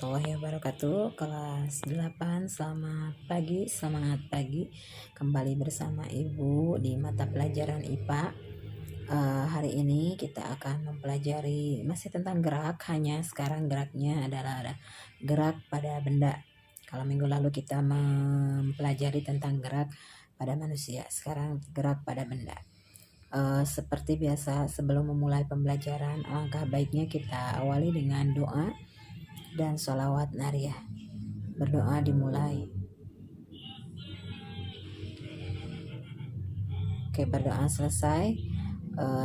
warahmatullahi wabarakatuh. Kelas 8, selamat pagi, semangat pagi. Kembali bersama Ibu di mata pelajaran IPA. Hari ini kita akan mempelajari masih tentang gerak, hanya sekarang geraknya adalah gerak pada benda. Kalau minggu lalu kita mempelajari tentang gerak pada manusia, sekarang gerak pada benda. Seperti biasa, sebelum memulai pembelajaran, alangkah baiknya kita awali dengan doa dan sholawat nariyah. Berdoa dimulai. Oke, berdoa selesai.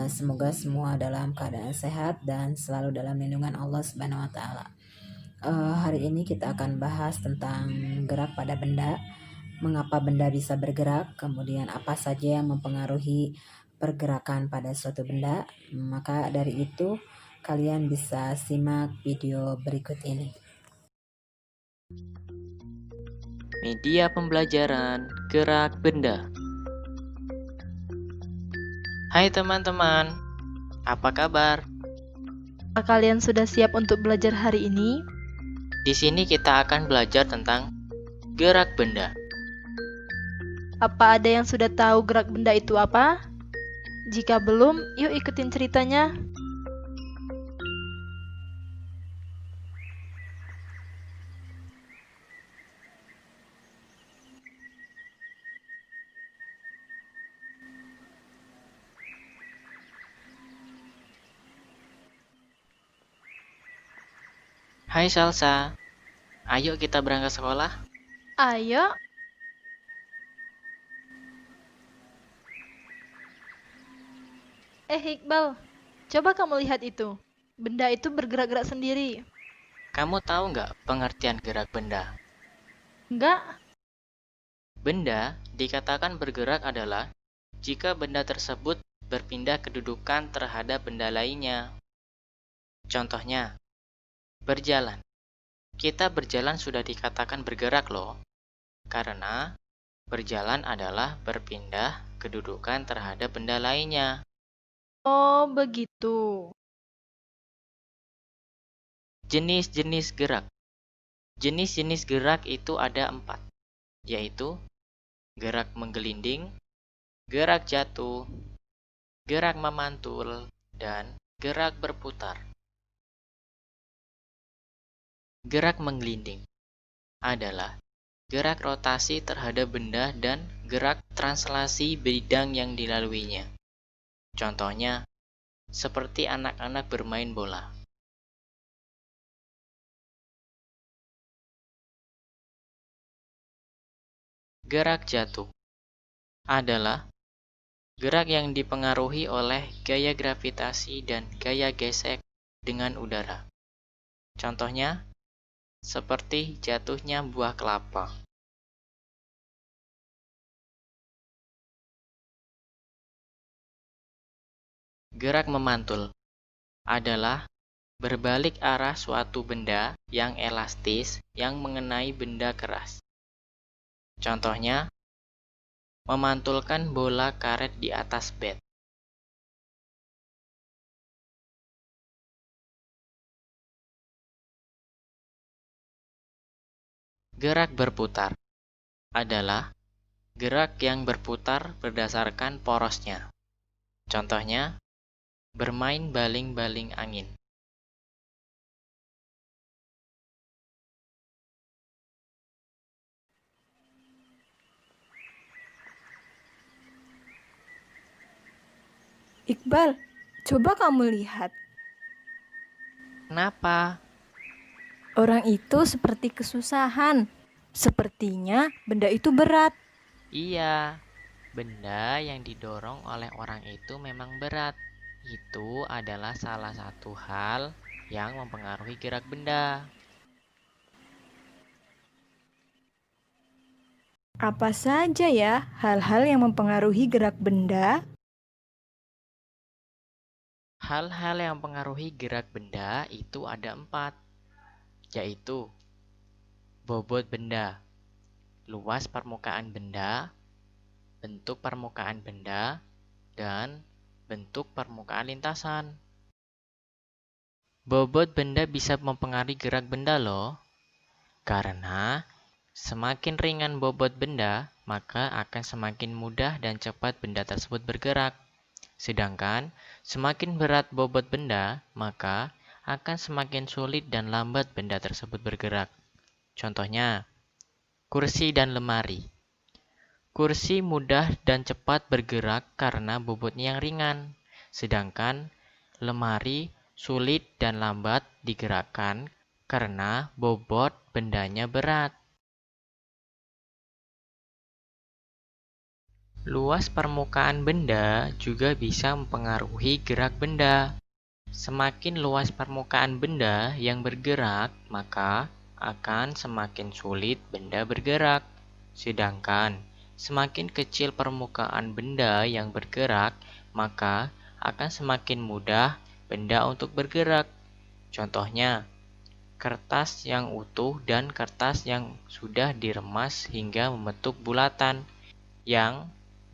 Semoga semua dalam keadaan sehat dan selalu dalam lindungan Allah Subhanahu wa Ta'ala. Hari ini kita akan bahas tentang gerak pada benda, mengapa benda bisa bergerak, kemudian apa saja yang mempengaruhi pergerakan pada suatu benda. Maka dari itu kalian bisa simak video berikut ini. Media pembelajaran gerak benda. Hai teman-teman, apa kabar? Apakah kalian sudah siap untuk belajar hari ini? Di sini kita akan belajar tentang gerak benda. Apa ada yang sudah tahu gerak benda itu apa? Jika belum, yuk ikutin ceritanya. Hai Salsa, ayo kita berangkat sekolah. Ayo. Iqbal, coba kamu lihat itu. Benda itu bergerak-gerak sendiri. Kamu tahu nggak pengertian gerak benda? Enggak? Benda dikatakan bergerak adalah jika benda tersebut berpindah kedudukan terhadap benda lainnya. Contohnya, berjalan. Kita berjalan sudah dikatakan bergerak loh, karena berjalan adalah berpindah kedudukan terhadap benda lainnya. Oh, begitu. Jenis-jenis gerak. Jenis-jenis gerak itu ada 4, yaitu gerak menggelinding, gerak jatuh, gerak memantul, dan gerak berputar. Gerak menggelinding adalah gerak rotasi terhadap benda dan gerak translasi bidang yang dilaluinya. Contohnya, seperti anak-anak bermain bola. Gerak jatuh adalah gerak yang dipengaruhi oleh gaya gravitasi dan gaya gesek dengan udara. Contohnya, seperti jatuhnya buah kelapa. Gerak memantul adalah berbalik arah suatu benda yang elastis yang mengenai benda keras. Contohnya, memantulkan bola karet di atas bed. Gerak berputar adalah gerak yang berputar berdasarkan porosnya. Contohnya, bermain baling-baling angin. Iqbal, coba kamu lihat. Kenapa? Orang itu seperti kesusahan. Sepertinya benda itu berat. Iya, benda yang didorong oleh orang itu memang berat. Itu adalah salah satu hal yang mempengaruhi gerak benda. Apa saja ya hal-hal yang mempengaruhi gerak benda? Hal-hal yang mempengaruhi gerak benda itu ada 4, yaitu bobot benda, luas permukaan benda, bentuk permukaan benda, dan bentuk permukaan lintasan. Bobot benda bisa mempengaruhi gerak benda loh. Karena semakin ringan bobot benda, maka akan semakin mudah dan cepat benda tersebut bergerak. Sedangkan semakin berat bobot benda, maka akan semakin sulit dan lambat benda tersebut bergerak. Contohnya, kursi dan lemari. Kursi mudah dan cepat bergerak karena bobotnya yang ringan. Sedangkan lemari sulit dan lambat digerakkan karena bobot bendanya berat. Luas permukaan benda juga bisa mempengaruhi gerak benda. Semakin luas permukaan benda yang bergerak, maka akan semakin sulit benda bergerak. Sedangkan semakin kecil permukaan benda yang bergerak, maka akan semakin mudah benda untuk bergerak. Contohnya, kertas yang utuh dan kertas yang sudah diremas hingga membentuk bulatan yang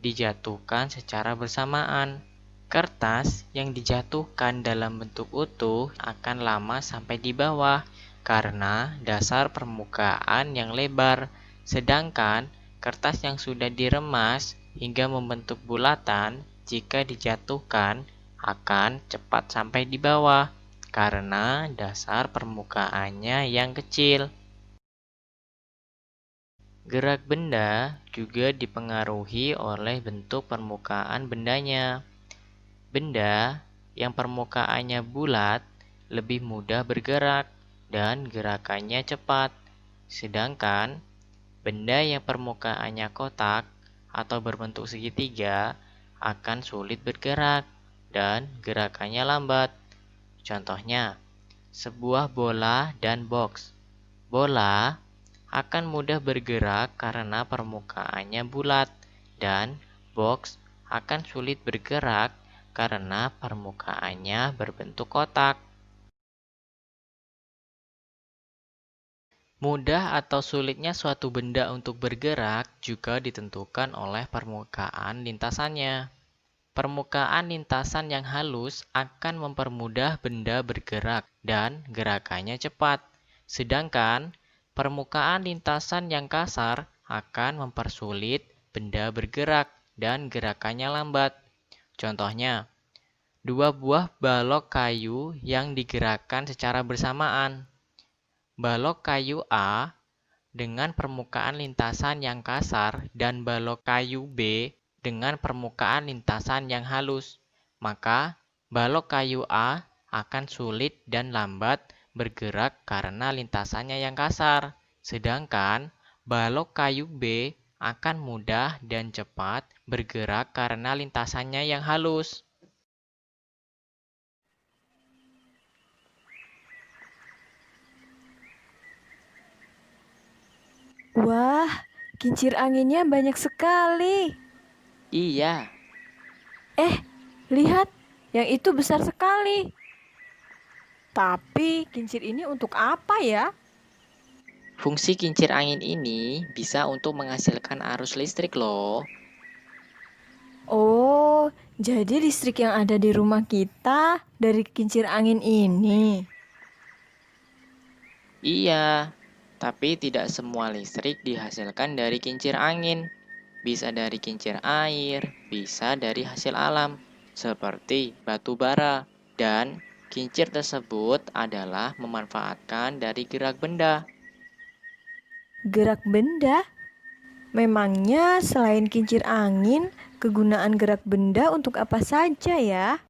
dijatuhkan secara bersamaan. Kertas yang dijatuhkan dalam bentuk utuh akan lama sampai di bawah karena dasar permukaan yang lebar, sedangkan kertas yang sudah diremas hingga membentuk bulatan jika dijatuhkan akan cepat sampai di bawah karena dasar permukaannya yang kecil. Gerak benda juga dipengaruhi oleh bentuk permukaan bendanya. Benda yang permukaannya bulat lebih mudah bergerak dan gerakannya cepat. Sedangkan benda yang permukaannya kotak atau berbentuk segitiga akan sulit bergerak dan gerakannya lambat. Contohnya, sebuah bola dan box. Bola akan mudah bergerak karena permukaannya bulat, dan box akan sulit bergerak karena permukaannya berbentuk kotak. Mudah atau sulitnya suatu benda untuk bergerak juga ditentukan oleh permukaan lintasannya. Permukaan lintasan yang halus akan mempermudah benda bergerak dan gerakannya cepat. Sedangkan permukaan lintasan yang kasar akan mempersulit benda bergerak dan gerakannya lambat. Contohnya, dua buah balok kayu yang digerakkan secara bersamaan. Balok kayu A dengan permukaan lintasan yang kasar dan balok kayu B dengan permukaan lintasan yang halus. Maka, balok kayu A akan sulit dan lambat bergerak karena lintasannya yang kasar. Sedangkan balok kayu B akan mudah dan cepat bergerak karena lintasannya yang halus. Wah, kincir anginnya banyak sekali. Iya, Lihat, yang itu besar sekali. Tapi kincir ini untuk apa ya? fungsi kincir angin ini bisa untuk menghasilkan arus listrik loh. Oh, jadi listrik yang ada di rumah kita dari kincir angin ini. Iya, tapi tidak semua listrik dihasilkan dari kincir angin. Bisa dari kincir air, bisa dari hasil alam, seperti batu bara. Dan kincir tersebut adalah memanfaatkan dari gerak benda. Gerak benda? Memangnya selain kincir angin, kegunaan gerak benda untuk apa saja ya?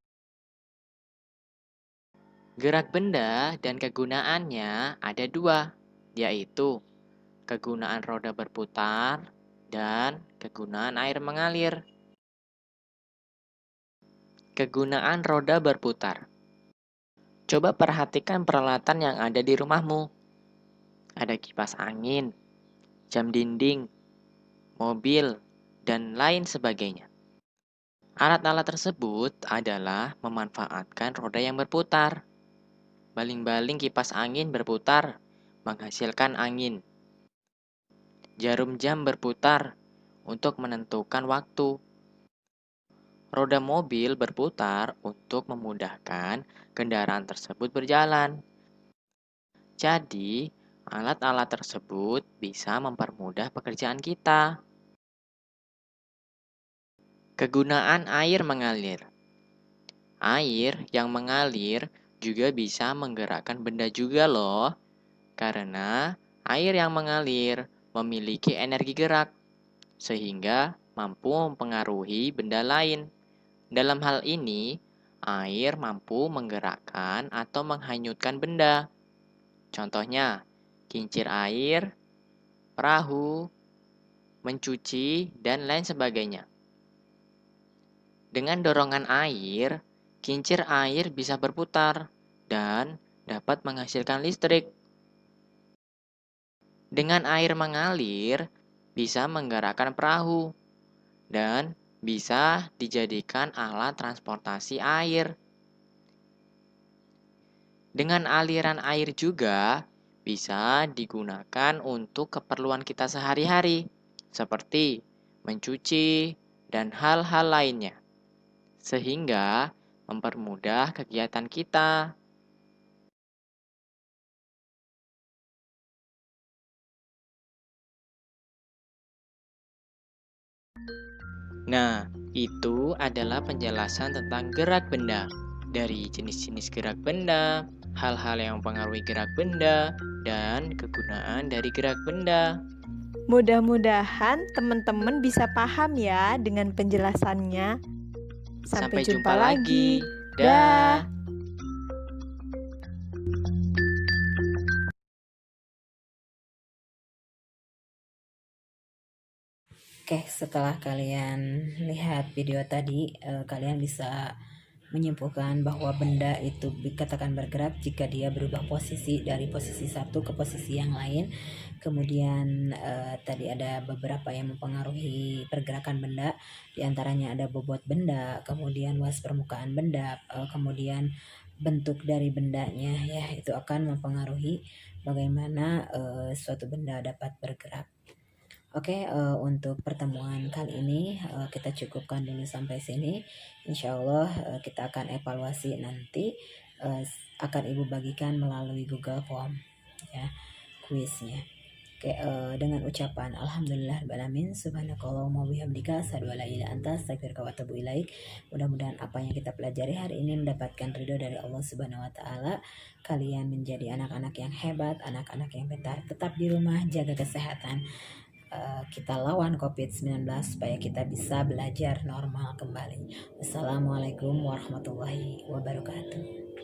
Gerak benda dan kegunaannya ada dua, yaitu kegunaan roda berputar dan kegunaan air mengalir. Kegunaan roda berputar. Coba perhatikan peralatan yang ada di rumahmu. Ada kipas angin, jam dinding, mobil, dan lain sebagainya. Alat-alat tersebut adalah memanfaatkan roda yang berputar. Baling-baling kipas angin berputar, menghasilkan angin. Jarum jam berputar untuk menentukan waktu. Roda mobil berputar untuk memudahkan kendaraan tersebut berjalan. Jadi, Alat-alat tersebut bisa mempermudah pekerjaan kita. Kegunaan air mengalir. Air yang mengalir juga bisa menggerakkan benda juga loh, karena air yang mengalir memiliki energi gerak, sehingga mampu mempengaruhi benda lain. Dalam hal ini, air mampu menggerakkan atau menghanyutkan benda. Contohnya, kincir air, perahu, mencuci, dan lain sebagainya. Dengan dorongan air, kincir air bisa berputar dan dapat menghasilkan listrik. Dengan air mengalir, bisa menggerakkan perahu dan bisa dijadikan alat transportasi air. Dengan aliran air juga bisa digunakan untuk keperluan kita sehari-hari, seperti mencuci dan hal-hal lainnya, sehingga mempermudah kegiatan kita. Nah, itu adalah penjelasan tentang gerak benda. Dari jenis-jenis gerak benda, hal-hal yang mempengaruhi gerak benda, dan kegunaan dari gerak benda. Mudah-mudahan teman-teman bisa paham ya dengan penjelasannya. Sampai jumpa lagi. Dah. Dah. Oke, setelah kalian lihat video tadi, kalian bisa menyimpulkan bahwa benda itu dikatakan bergerak jika dia berubah posisi dari posisi satu ke posisi yang lain. Kemudian tadi ada beberapa yang mempengaruhi pergerakan benda, diantaranya ada bobot benda, kemudian luas permukaan benda, kemudian bentuk dari bendanya, ya itu akan mempengaruhi bagaimana suatu benda dapat bergerak. Oke, untuk pertemuan kali ini kita cukupkan dulu sampai sini. Insya Allah kita akan evaluasi nanti, akan Ibu bagikan melalui Google Form, ya, kuisnya. Oke, dengan ucapan Alhamdulillahirobbilalamin, subhanakallahumma wabihamdika, asyhadu an la ilaha illa anta, astaghfiruka wa atubu ilaik. Mudah-mudahan apa yang kita pelajari hari ini mendapatkan ridho dari Allah Subhanahu wa taala. Kalian menjadi anak-anak yang hebat, anak-anak yang pintar. Tetap di rumah, jaga kesehatan. Kita lawan COVID-19 supaya kita bisa belajar normal kembali. Wassalamualaikum warahmatullahi wabarakatuh.